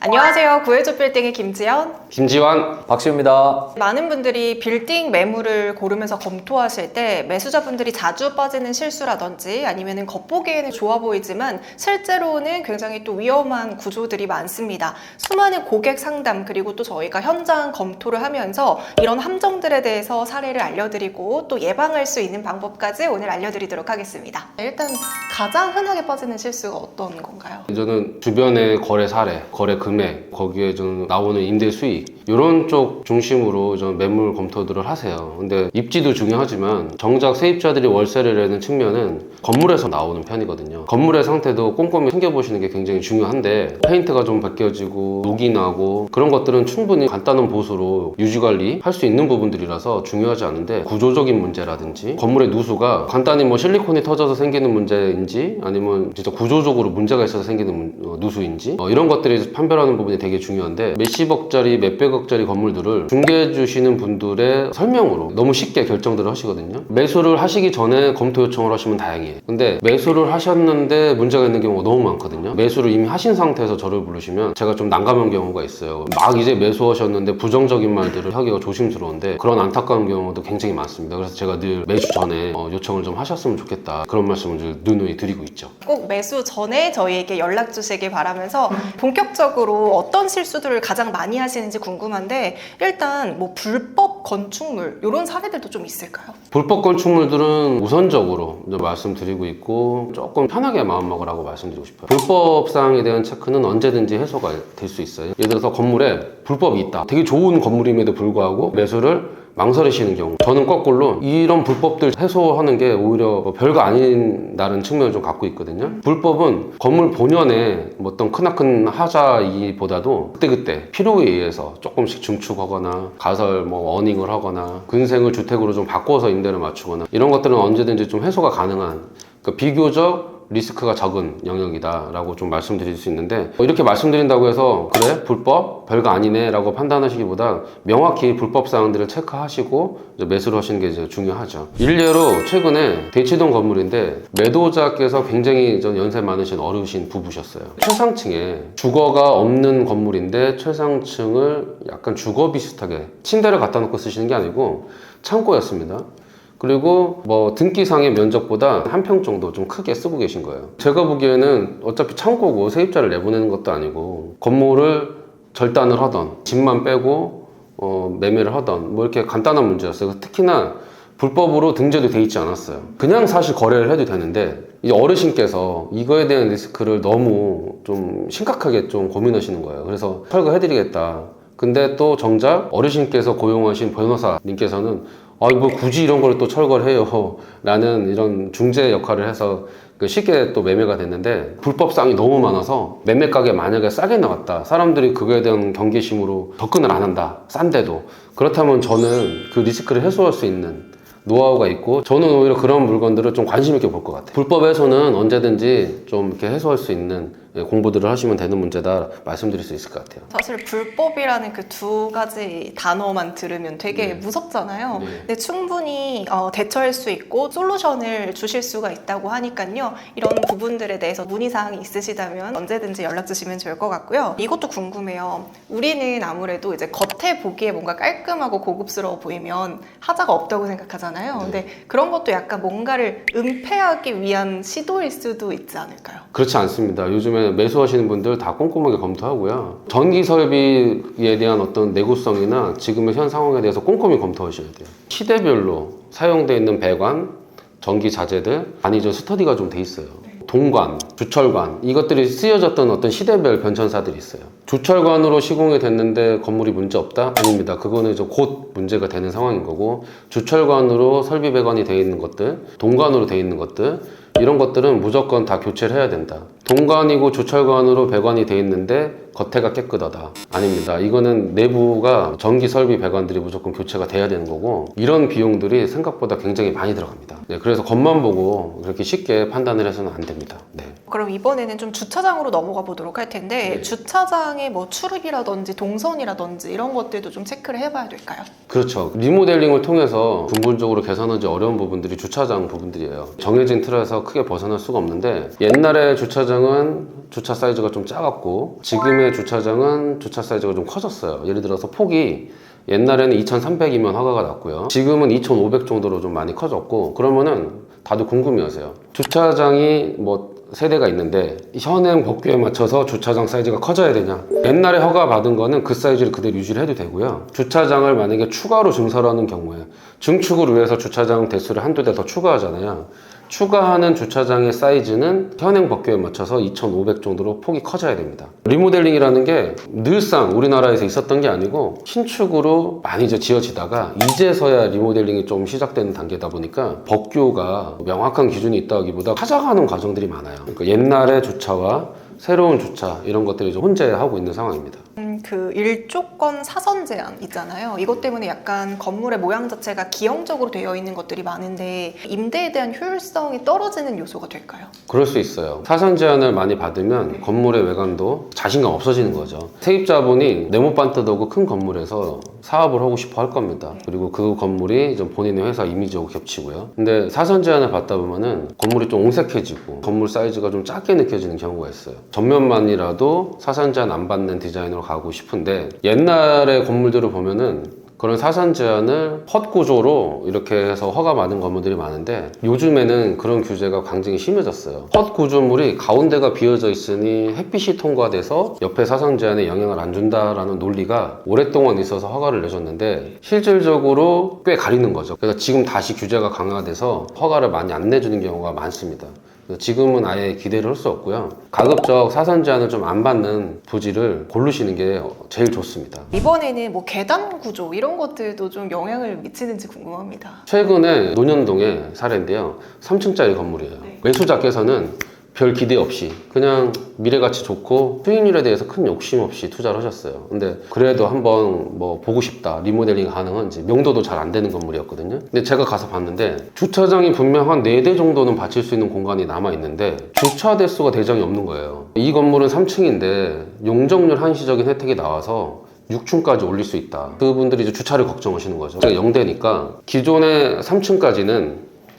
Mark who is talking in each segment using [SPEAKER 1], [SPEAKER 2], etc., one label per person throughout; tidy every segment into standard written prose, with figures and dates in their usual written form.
[SPEAKER 1] 안녕하세요. 구해줘 빌딩의 김지연,
[SPEAKER 2] 김지환,
[SPEAKER 3] 박시우입니다.
[SPEAKER 1] 많은 분들이 빌딩 매물을 고르면서 검토하실 때 매수자분들이 자주 빠지는 실수라든지 아니면 겉보기에는 좋아 보이지만 실제로는 굉장히 또 위험한 구조들이 많습니다. 수많은 고객 상담 그리고 또 저희가 현장 검토를 하면서 이런 함정들에 대해서 사례를 알려드리고 또 예방할 수 있는 방법까지 오늘 알려드리도록 하겠습니다. 일단 가장 흔하게 빠지는 실수가 어떤 건가요?
[SPEAKER 2] 저는 주변의 거래 사례, 거래 금액, 거기에 좀 나오는 임대 수익 이런 쪽 중심으로 좀 매물 검토들을 하세요. 근데 입지도 중요하지만 정작 세입자들이 월세를 내는 측면은 건물에서 나오는 편이거든요. 건물의 상태도 꼼꼼히 챙겨보시는 게 굉장히 중요한데 페인트가 좀 벗겨지고 녹이 나고 그런 것들은 충분히 간단한 보수로 유지관리 할 수 있는 부분들이라서 중요하지 않은데 구조적인 문제라든지 건물의 누수가 간단히 뭐 실리콘이 터져서 생기는 문제인지 아니면 진짜 구조적으로 문제가 있어서 생기는 누수인지 이런 것들이 판별하는 부분이 되게 중요한데 몇십억짜리 몇백억짜리 건물들을 중개해 주시는 분들의 설명으로 너무 쉽게 결정들을 하시거든요. 매수를 하시기 전에 검토 요청을 하시면 다행이에요. 근데 매수를 하셨는데 문제가 있는 경우가 너무 많거든요. 매수를 이미 하신 상태에서 저를 부르시면 제가 좀 난감한 경우가 있어요. 막 이제 매수하셨는데 부정적인 말들을 하기가 조심스러운데 그런 안타까운 경우도 굉장히 많습니다. 그래서 제가 늘 매수 전에 요청을 좀 하셨으면 좋겠다 그런 말씀을 늘 누누이 드리고 있죠.
[SPEAKER 1] 꼭 매수 전에 저희에게 연락 주시길 바라면서 본격적으로 어떤 실수들을 가장 많이 하시는지 궁금한데 일단 뭐 불법 건축물 이런 사례들도 좀 있을까요?
[SPEAKER 2] 불법 건축물들은 우선적으로 이제 말씀드리고 있고 조금 편하게 마음먹으라고 말씀드리고 싶어요. 불법 사항에 대한 체크는 언제든지 해소가 될 수 있어요. 예를 들어서 건물에 불법이 있다. 되게 좋은 건물임에도 불구하고 매수를 망설이시는 경우 저는 거꾸로 이런 불법들 해소하는 게 오히려 별거 아닌다는 측면을 좀 갖고 있거든요. 불법은 건물 본연의 어떤 크나큰 하자이보다도 그때그때 필요에 의해서 조금씩 증축하거나 가설 어닝을 하거나 근생을 주택으로 좀 바꿔서 임대를 맞추거나 이런 것들은 언제든지 좀 해소가 가능한 그러니까 비교적 리스크가 적은 영역이다 라고 좀 말씀드릴 수 있는데 이렇게 말씀드린다고 해서 그래? 불법? 별거 아니네 라고 판단하시기보다 명확히 불법 사항들을 체크하시고 매수를 하시는 게 이제 중요하죠. 일례로 최근에 대치동 건물인데 매도자께서 굉장히 연세 많으신 어르신 부부셨어요. 최상층에 주거가 없는 건물인데 최상층을 약간 주거 비슷하게 침대를 갖다 놓고 쓰시는 게 아니고 창고였습니다. 그리고 등기상의 면적보다 한 평 정도 좀 크게 쓰고 계신 거예요. 제가 보기에는 어차피 창고고 세입자를 내보내는 것도 아니고 건물을 절단을 하던 집만 빼고 매매를 하던 이렇게 간단한 문제였어요. 특히나 불법으로 등재도 돼 있지 않았어요. 그냥 사실 거래를 해도 되는데 이 어르신께서 이거에 대한 리스크를 너무 좀 심각하게 좀 고민하시는 거예요. 그래서 철거해드리겠다. 근데 또 정작 어르신께서 고용하신 변호사님께서는 뭐 굳이 이런 걸 또 철거를 해요 라는 이런 중재 역할을 해서 쉽게 또 매매가 됐는데 불법사항이 너무 많아서 매매 가격이 만약에 싸게 나왔다 사람들이 그거에 대한 경계심으로 접근을 안 한다 싼데도 그렇다면 저는 그 리스크를 해소할 수 있는 노하우가 있고 저는 오히려 그런 물건들을 좀 관심 있게 볼 것 같아요. 불법 해소는 언제든지 좀 이렇게 해소할 수 있는 공부들을 하시면 되는 문제다 말씀드릴 수 있을 것 같아요.
[SPEAKER 1] 사실 불법이라는 그 두 가지 단어만 들으면 되게 무섭잖아요. 근데 충분히 대처할 수 있고 솔루션을 주실 수가 있다고 하니까요. 이런 부분들에 대해서 문의사항이 있으시다면 언제든지 연락 주시면 좋을 것 같고요. 이것도 궁금해요. 우리는 아무래도 이제 겉에 보기에 뭔가 깔끔하고 고급스러워 보이면 하자가 없다고 생각하잖아요. 근데 그런 것도 약간 뭔가를 은폐하기 위한 시도일 수도 있지 않을까요?
[SPEAKER 2] 그렇지 않습니다. 요즘에 매수하시는 분들 다 꼼꼼하게 검토하고요. 전기 설비에 대한 어떤 내구성이나 지금의 현 상황에 대해서 꼼꼼히 검토하셔야 돼요. 시대별로 사용되어 있는 배관, 전기 자재들, 아니죠 스터디가 좀 돼 있어요. 동관, 주철관 이것들이 쓰여졌던 어떤 시대별 변천사들이 있어요. 주철관으로 시공이 됐는데 건물이 문제 없다? 아닙니다. 그거는 이제 곧 문제가 되는 상황인 거고 주철관으로 설비 배관이 되어 있는 것들, 동관으로 되어 있는 것들 이런 것들은 무조건 다 교체를 해야 된다. 동관이고 주철관으로 배관이 되어 있는데 겉에가 깨끗하다. 아닙니다. 이거는 내부가 전기 설비 배관들이 무조건 교체가 돼야 되는 거고 이런 비용들이 생각보다 굉장히 많이 들어갑니다. 그래서 겉만 보고 그렇게 쉽게 판단을 해서는 안 됩니다.
[SPEAKER 1] 그럼 이번에는 좀 주차장으로 넘어가 보도록 할 텐데 주차장의 출입이라든지 동선이라든지 이런 것들도 좀 체크를 해봐야 될까요?
[SPEAKER 2] 그렇죠. 리모델링을 통해서 근본적으로 개선하기 어려운 부분들이 주차장 부분들이에요. 정해진 틀에서 크게 벗어날 수가 없는데 옛날에 주차장은 주차 사이즈가 좀 작았고 지금의 주차장은 주차 사이즈가 좀 커졌어요. 예를 들어서 폭이 옛날에는 2300이면 허가가 났고요. 지금은 2500 정도로 좀 많이 커졌고, 그러면은 다들 궁금해하세요. 주차장이 뭐 세대가 있는데 현행 법규에 맞춰서 주차장 사이즈가 커져야 되냐? 옛날에 허가 받은 거는 그 사이즈를 그대로 유지를 해도 되고요. 주차장을 만약에 추가로 증설을 하는 경우에 증축을 위해서 주차장 대수를 한두 대 더 추가하잖아요. 추가하는 주차장의 사이즈는 현행 법규에 맞춰서 2,500 정도로 폭이 커져야 됩니다. 리모델링이라는 게 늘상 우리나라에서 있었던 게 아니고 신축으로 많이 이제 지어지다가 이제서야 리모델링이 좀 시작되는 단계다 보니까 법규가 명확한 기준이 있다기보다 찾아가는 과정들이 많아요. 그러니까 옛날의 주차와 새로운 주차 이런 것들이 좀 혼재하고 있는 상황입니다.
[SPEAKER 1] 그 일조권 사선 제한 있잖아요. 이것 때문에 약간 건물의 모양 자체가 기형적으로 되어 있는 것들이 많은데 임대에 대한 효율성이 떨어지는 요소가 될까요?
[SPEAKER 2] 그럴 수 있어요. 사선 제한을 많이 받으면 건물의 외관도 자신감 없어지는 거죠. 세입자분이 네모반듯하고 큰 건물에서 사업을 하고 싶어 할 겁니다. 그리고 그 건물이 좀 본인의 회사 이미지하고 겹치고요. 근데 사선 제한을 받다 보면은 건물이 좀 옹색해지고 건물 사이즈가 좀 작게 느껴지는 경우가 있어요. 전면만이라도 사선 제한 안 받는 디자인으로 가고 싶은데 옛날의 건물들을 보면은 그런 사선 제한을 헛 구조로 이렇게 해서 허가 받은 건물들이 많은데 요즘에는 그런 규제가 굉장히 심해졌어요. 헛 구조물이 가운데가 비어져 있으니 햇빛이 통과돼서 옆에 사선 제한에 영향을 안 준다라는 논리가 오랫동안 있어서 허가를 내줬는데 실질적으로 꽤 가리는 거죠. 그래서 지금 다시 규제가 강화돼서 허가를 많이 안 내주는 경우가 많습니다. 지금은 아예 기대를 할 수 없고요. 가급적 사선 제한을 좀 안 받는 부지를 고르시는 게 제일 좋습니다.
[SPEAKER 1] 이번에는 뭐 계단 구조 이런 것들도 좀 영향을 미치는지 궁금합니다.
[SPEAKER 2] 최근에 논현동의 사례인데요. 3층짜리 건물이에요. 매수자께서는 별 기대 없이 그냥 미래가치 좋고 수익률에 대해서 큰 욕심 없이 투자를 하셨어요. 근데 그래도 한번 뭐 보고 싶다, 리모델링 가능한지, 명도도 잘 안 되는 건물이었거든요. 근데 제가 가서 봤는데 주차장이 분명 한 4대 정도는 받칠 수 있는 공간이 남아있는데 주차 대수가 대장이 없는 거예요. 이 건물은 3층인데 용적률 한시적인 혜택이 나와서 6층까지 올릴 수 있다. 그분들이 이제 주차를 걱정하시는 거죠. 제가 0대니까 기존의 3층까지는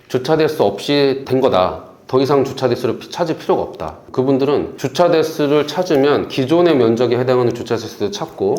[SPEAKER 2] 주차 대수 없이 된 거다. 더 이상 주차 대수를 찾을 필요가 없다. 그분들은 주차 대수를 찾으면 기존의 면적에 해당하는 주차 대수도 찾고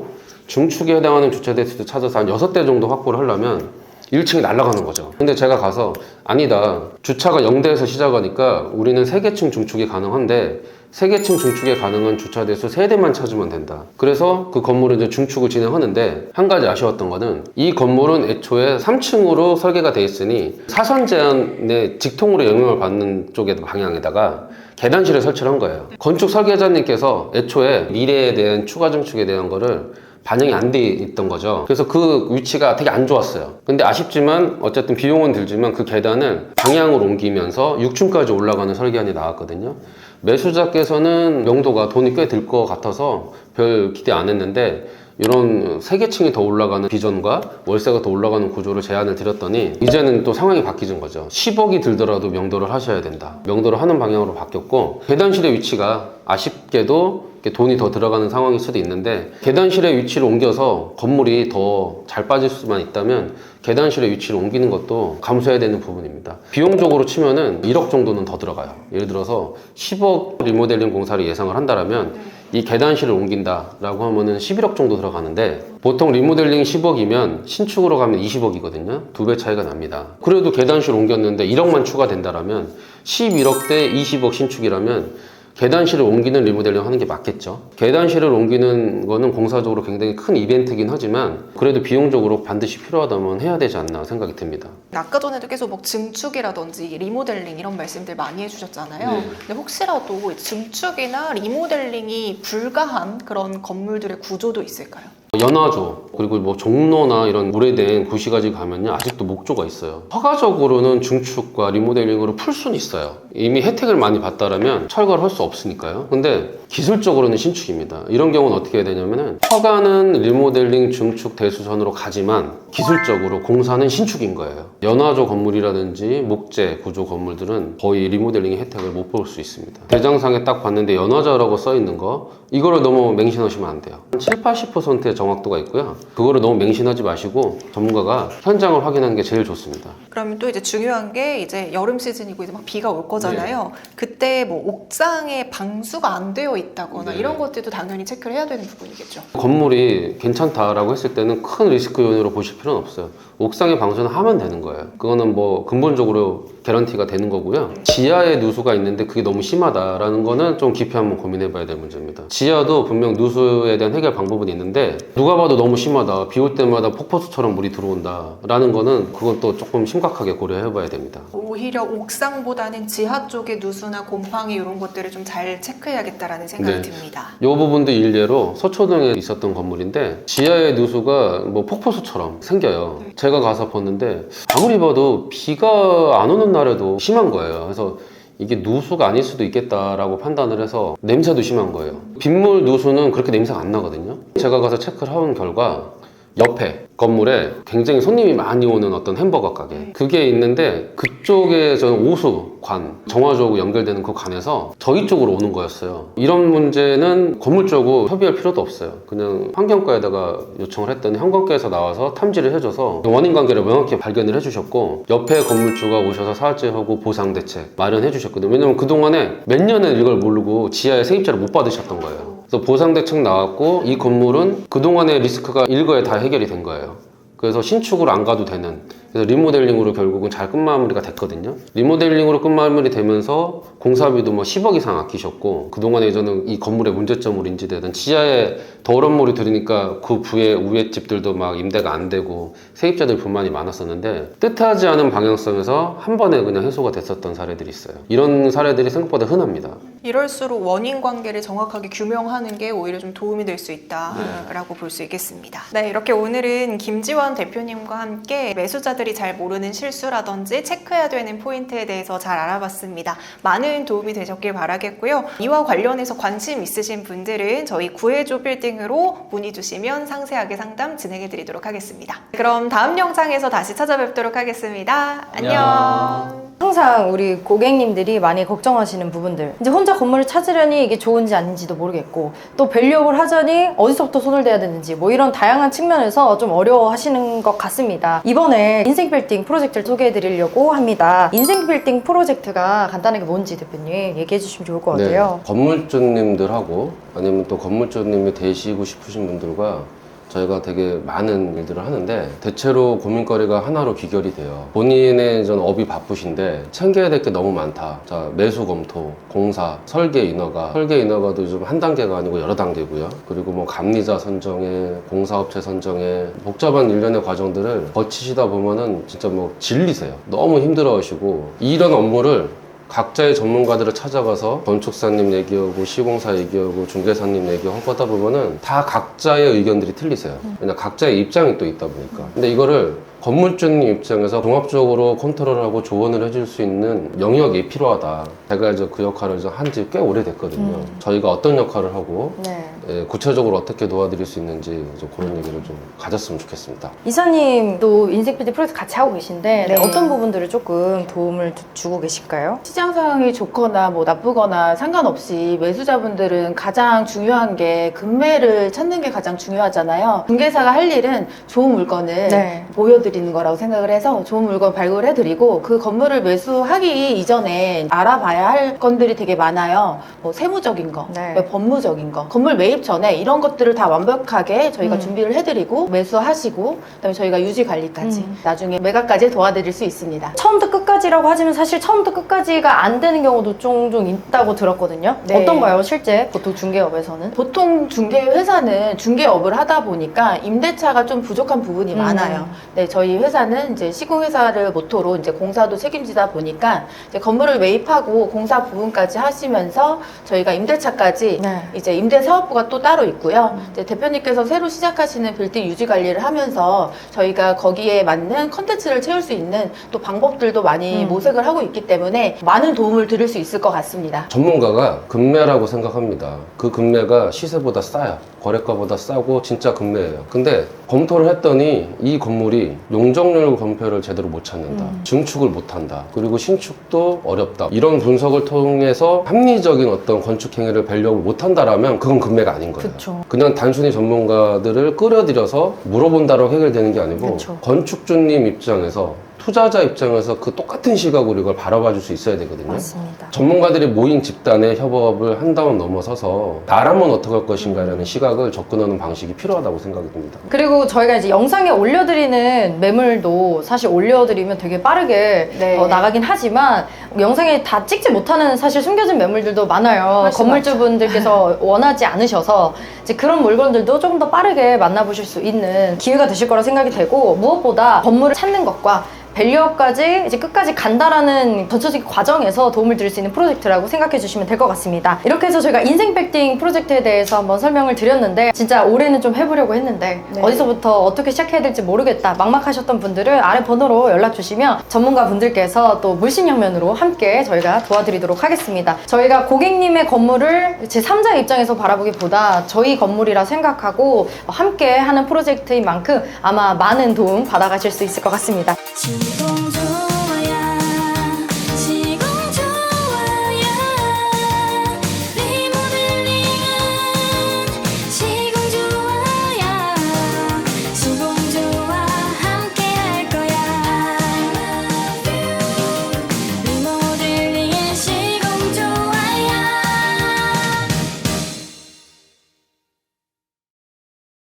[SPEAKER 2] 중축에 해당하는 주차 대수도 찾아서 한 6대 정도 확보를 하려면 1층이 날아가는 거죠. 근데 제가 가서 아니다. 주차가 0대에서 시작하니까 우리는 3개층 중축이 가능한데 3개층 중축에 가능한 주차 대수 3대만 찾으면 된다. 그래서 그 건물은 이제 중축을 진행하는데 한 가지 아쉬웠던 거는 이 건물은 애초에 3층으로 설계가 돼 있으니 사선 제한에 직통으로 영향을 받는 쪽의 방향에다가 계단실을 설치를 한 거예요. 건축 설계자님께서 애초에 미래에 대한 추가 증축에 대한 거를 반영이 안 돼 있던 거죠. 그래서 그 위치가 되게 안 좋았어요. 근데 아쉽지만 어쨌든 비용은 들지만 그 계단을 방향을 옮기면서 6층까지 올라가는 설계안이 나왔거든요. 매수자께서는 명도가 돈이 꽤 들 것 같아서 별 기대 안 했는데 이런 3개층이 더 올라가는 비전과 월세가 더 올라가는 구조를 제안을 드렸더니 이제는 또 상황이 바뀌는 거죠. 10억이 들더라도 명도를 하셔야 된다. 명도를 하는 방향으로 바뀌었고 계단실의 위치가 아쉽게도 돈이 더 들어가는 상황일 수도 있는데 계단실의 위치를 옮겨서 건물이 더 잘 빠질 수만 있다면 계단실의 위치를 옮기는 것도 감수해야 되는 부분입니다. 비용적으로 치면은 1억 정도는 더 들어가요. 예를 들어서 10억 리모델링 공사를 예상을 한다면 이 계단실을 옮긴다라고 하면은 11억 정도 들어가는데 보통 리모델링 10억이면 신축으로 가면 20억이거든요. 2배 차이가 납니다. 그래도 계단실 옮겼는데 1억만 추가된다라면 11억 대 20억 신축이라면 계단실을 옮기는 리모델링 하는 게 맞겠죠. 계단실을 옮기는 거는 공사적으로 굉장히 큰 이벤트긴 하지만 그래도 비용적으로 반드시 필요하다면 해야 되지 않나 생각이 듭니다.
[SPEAKER 1] 아까 전에도 계속 뭐 증축이라든지 리모델링 이런 말씀들 많이 해주셨잖아요.
[SPEAKER 2] 네.
[SPEAKER 1] 근데 혹시라도 증축이나 리모델링이 불가한 그런 건물들의 구조도 있을까요?
[SPEAKER 2] 연화조 그리고 뭐 종로나 이런 오래된 구시가지 가면요 아직도 목조가 있어요. 허가적으로는 중축과 리모델링으로 풀 수는 있어요. 이미 혜택을 많이 받다라면 철거를 할 수 없으니까요. 근데 기술적으로는 신축입니다. 이런 경우는 어떻게 해야 되냐면은 허가는 리모델링 중축 대수선으로 가지만 기술적으로 공사는 신축인 거예요. 연화조 건물이라든지 목재 구조 건물들은 거의 리모델링의 혜택을 못 볼 수 있습니다. 대장상에 딱 봤는데 연화조라고 써 있는 거 이거를 너무 맹신하시면 안 돼요. 7, 80% 정도 정확도가 있고요. 그거를 너무 맹신하지 마시고 전문가가 현장을 확인하는 게 제일 좋습니다.
[SPEAKER 1] 그러면 또 이제 중요한 게 이제 여름 시즌이고 이제 막 비가 올 거잖아요. 그때 뭐 옥상에 방수가 안 되어 있다거나
[SPEAKER 2] 네.
[SPEAKER 1] 이런 것들도 당연히 체크를 해야 되는 부분이겠죠.
[SPEAKER 2] 건물이 괜찮다라고 했을 때는 큰 리스크 요인으로 보실 필요는 없어요. 옥상에 방수는 하면 되는 거예요. 그거는 뭐 근본적으로 개런티가 되는 거고요. 지하에 누수가 있는데 그게 너무 심하다라는 거는 좀 깊이 한번 고민해 봐야 될 문제입니다. 지하도 분명 누수에 대한 해결 방법은 있는데 누가 봐도 너무 심하다, 비 올 때마다 폭포수처럼 물이 들어온다라는 거는 그건 또 조금 심각하게 고려해 봐야 됩니다.
[SPEAKER 1] 오히려 옥상보다는 지하 쪽의 누수나 곰팡이 이런 것들을 좀 잘 체크해야겠다라는 생각이
[SPEAKER 2] 네.
[SPEAKER 1] 듭니다.
[SPEAKER 2] 이 부분도 일례로 서초동에 있었던 건물인데 지하의 누수가 뭐 폭포수처럼 생겨요. 제가 가서 봤는데 아무리 봐도 비가 안 오는 날에도 심한 거예요. 그래서 이게 누수가 아닐 수도 있겠다라고 판단을 해서 냄새도 심한 거예요. 빗물 누수는 그렇게 냄새가 안 나거든요. 제가 가서 체크를 해본 결과 옆에 건물에 굉장히 손님이 많이 오는 어떤 햄버거 가게 그게 있는데 그쪽에 저는 오수관 정화조하고 연결되는 그 관에서 저희 쪽으로 오는 거였어요. 이런 문제는 건물 쪽으로 협의할 필요도 없어요. 그냥 환경과에다가 요청을 했더니 환경과에서 나와서 탐지를 해줘서 원인 관계를 명확히 발견을 해주셨고 옆에 건물주가 오셔서 사죄하고 보상 대책 마련해 주셨거든요. 왜냐면 그동안에 몇 년을 이걸 모르고 지하에 세입자를 못 받으셨던 거예요. 그래서 보상 대책 나왔고 이 건물은 그동안의 리스크가 일거에 다 해결이 된 거예요. 그래서 신축으로 안 가도 되는, 그래서 리모델링으로 결국은 잘 끝마무리가 됐거든요. 리모델링으로 끝마무리 되면서 공사비도 뭐 10억 이상 아끼셨고, 그동안에 저는 이 건물의 문제점으로 인지되던 지하에 더러운 물이 들으니까 그 위에 집들도 막 임대가 안 되고 세입자들 불만이 많았었는데 뜻하지 않은 방향성에서 한 번에 그냥 해소가 됐었던 사례들이 있어요. 이런 사례들이 생각보다 흔합니다.
[SPEAKER 1] 이럴수록 원인 관계를 정확하게 규명하는 게 오히려 좀 도움이 될 수 있다라고 볼 수 있겠습니다. 네, 이렇게 오늘은 김지원 대표님과 함께 매수자들이 잘 모르는 실수라든지 체크해야 되는 포인트에 대해서 잘 알아봤습니다. 많은 도움이 되셨길 바라겠고요. 이와 관련해서 관심 있으신 분들은 저희 구해줘 빌딩으로 문의 주시면 상세하게 상담 진행해 드리도록 하겠습니다. 그럼 다음 영상에서 다시 찾아뵙도록 하겠습니다. 안녕.
[SPEAKER 3] 항상 우리 고객님들이 많이 걱정하시는 부분들, 이제 혼자 건물을 찾으려니 이게 좋은지 아닌지도 모르겠고, 또 밸류업을 하자니 어디서부터 손을 대야 되는지, 뭐 이런 다양한 측면에서 좀 어려워하시는 것 같습니다. 이번에 인생 빌딩 프로젝트를 소개해 드리려고 합니다. 인생 빌딩 프로젝트가 간단하게 뭔지 대표님 얘기해 주시면 좋을 것 같아요.
[SPEAKER 2] 건물주님들하고 아니면 또 건물주님이 되시고 싶으신 분들과 저희가 되게 많은 일들을 하는데 대체로 고민거리가 하나로 귀결이 돼요. 본인의 전 업이 바쁘신데 챙겨야 될 게 너무 많다. 자, 매수 검토, 공사, 설계 인허가도 요즘 한 단계가 아니고 여러 단계고요. 그리고 뭐 감리자 선정에, 공사업체 선정에 복잡한 일련의 과정들을 거치시다 보면은 진짜 뭐 질리세요. 너무 힘들어하시고 이런 업무를 각자의 전문가들을 찾아가서 건축사님 얘기하고 시공사 얘기하고 중개사님 얘기하고 하다 보면은 다 각자의 의견들이 틀리세요. 왜냐 각자의 입장이 또 있다 보니까. 근데 이거를 건물주님 입장에서 종합적으로 컨트롤하고 조언을 해줄 수 있는 영역이 필요하다. 제가 이제 그 역할을 한 지 꽤 오래됐거든요. 저희가 어떤 역할을 하고
[SPEAKER 3] 네.
[SPEAKER 2] 구체적으로 어떻게 도와드릴 수 있는지 좀 그런 얘기를 좀 가졌으면 좋겠습니다.
[SPEAKER 3] 이사님도 인생 빌딩 프로젝트 같이 하고 계신데
[SPEAKER 4] 네.
[SPEAKER 3] 어떤 부분들을 조금 도움을 주고 계실까요?
[SPEAKER 4] 시장 상황이 좋거나 뭐 나쁘거나 상관없이 매수자분들은 가장 중요한 게 금매를 찾는 게 가장 중요하잖아요. 중개사가 할 일은 좋은 물건을
[SPEAKER 3] 네.
[SPEAKER 4] 보여드리는 거라고 생각을 해서 좋은 물건 발굴해드리고 그 건물을 매수하기 이전에 알아봐야 할 건들이 되게 많아요. 뭐 세무적인 거,
[SPEAKER 3] 네.
[SPEAKER 4] 뭐 법무적인 거, 건물 매입 전에 이런 것들을 다 완벽하게 저희가 준비를 해드리고 매수하시고 그다음에 저희가 유지 관리까지 나중에 매각까지 도와드릴 수 있습니다.
[SPEAKER 3] 처음부터 끝까지라고 하지만 사실 처음부터 끝까지가 안 되는 경우도 종종 있다고 들었거든요.
[SPEAKER 4] 네.
[SPEAKER 3] 어떤가요? 실제 보통 중개업에서는?
[SPEAKER 4] 보통 중개회사는 중개업을 하다 보니까 임대차가 좀 부족한 부분이 많아요. 네, 저희 회사는 이제 시공회사를 모토로 이제 공사도 책임지다 보니까 이제 건물을 매입하고 공사 부분까지 하시면서 저희가 임대차까지
[SPEAKER 3] 네.
[SPEAKER 4] 이제 임대 사업부가 또 따로 있고요. 이제 대표님께서 새로 시작하시는 빌딩 유지 관리를 하면서 저희가 거기에 맞는 컨텐츠를 채울 수 있는 또 방법들도 많이 모색을 하고 있기 때문에 많은 도움을 드릴 수 있을 것 같습니다.
[SPEAKER 2] 전문가가 금매라고 생각합니다. 그 금매가 시세보다 싸요. 거래가보다 싸고 진짜 금매예요. 근데 검토를 했더니 이 건물이 용적률 검표를 제대로 못 찾는다. 증축을 못 한다. 그리고 신축도 어렵다. 이런 분석을 통해서 합리적인 어떤 건축 행위를 밸류업을 못 한다라면 그건 금매가 아닌 거예요.
[SPEAKER 3] 그쵸.
[SPEAKER 2] 그냥 단순히 전문가들을 끌어들여서 물어본다고 해결되는 게 아니고
[SPEAKER 3] 그쵸.
[SPEAKER 2] 건축주님 입장에서 투자자 입장에서 그 똑같은 시각으로 이걸 바라봐 줄 수 있어야 되거든요.
[SPEAKER 3] 맞습니다.
[SPEAKER 2] 전문가들이 모인 집단의 협업을 한다면 넘어서서 나라면 어떻게 할 것인가라는 시각을 접근하는 방식이 필요하다고 생각이 듭니다.
[SPEAKER 3] 그리고 저희가 이제 영상에 올려드리는 매물도 사실 올려드리면 되게 빠르게
[SPEAKER 4] 네.
[SPEAKER 3] 나가긴 하지만 영상에 다 찍지 못하는 사실 숨겨진 매물들도 많아요.
[SPEAKER 4] 훨씬
[SPEAKER 3] 건물주분들께서 원하지 않으셔서 이제 그런 물건들도 조금 더 빠르게 만나보실 수 있는 기회가 되실 거라 생각이 되고, 무엇보다 건물을 찾는 것과 밸류업까지 이제 끝까지 간다라는 전체적인 과정에서 도움을 드릴 수 있는 프로젝트라고 생각해 주시면 될 것 같습니다. 이렇게 해서 저희가 인생 팩팅 프로젝트에 대해서 한번 설명을 드렸는데, 진짜 올해는 좀 해보려고 했는데
[SPEAKER 4] 네.
[SPEAKER 3] 어디서부터 어떻게 시작해야 될지 모르겠다 막막하셨던 분들은 아래 번호로 연락 주시면 전문가 분들께서 또 물신양면으로 함께 저희가 도와드리도록 하겠습니다. 저희가 고객님의 건물을 제 3자 입장에서 바라보기보다 저희 건물이라 생각하고 함께 하는 프로젝트인 만큼 아마 많은 도움 받아가실 수 있을 것 같습니다.
[SPEAKER 5] 진동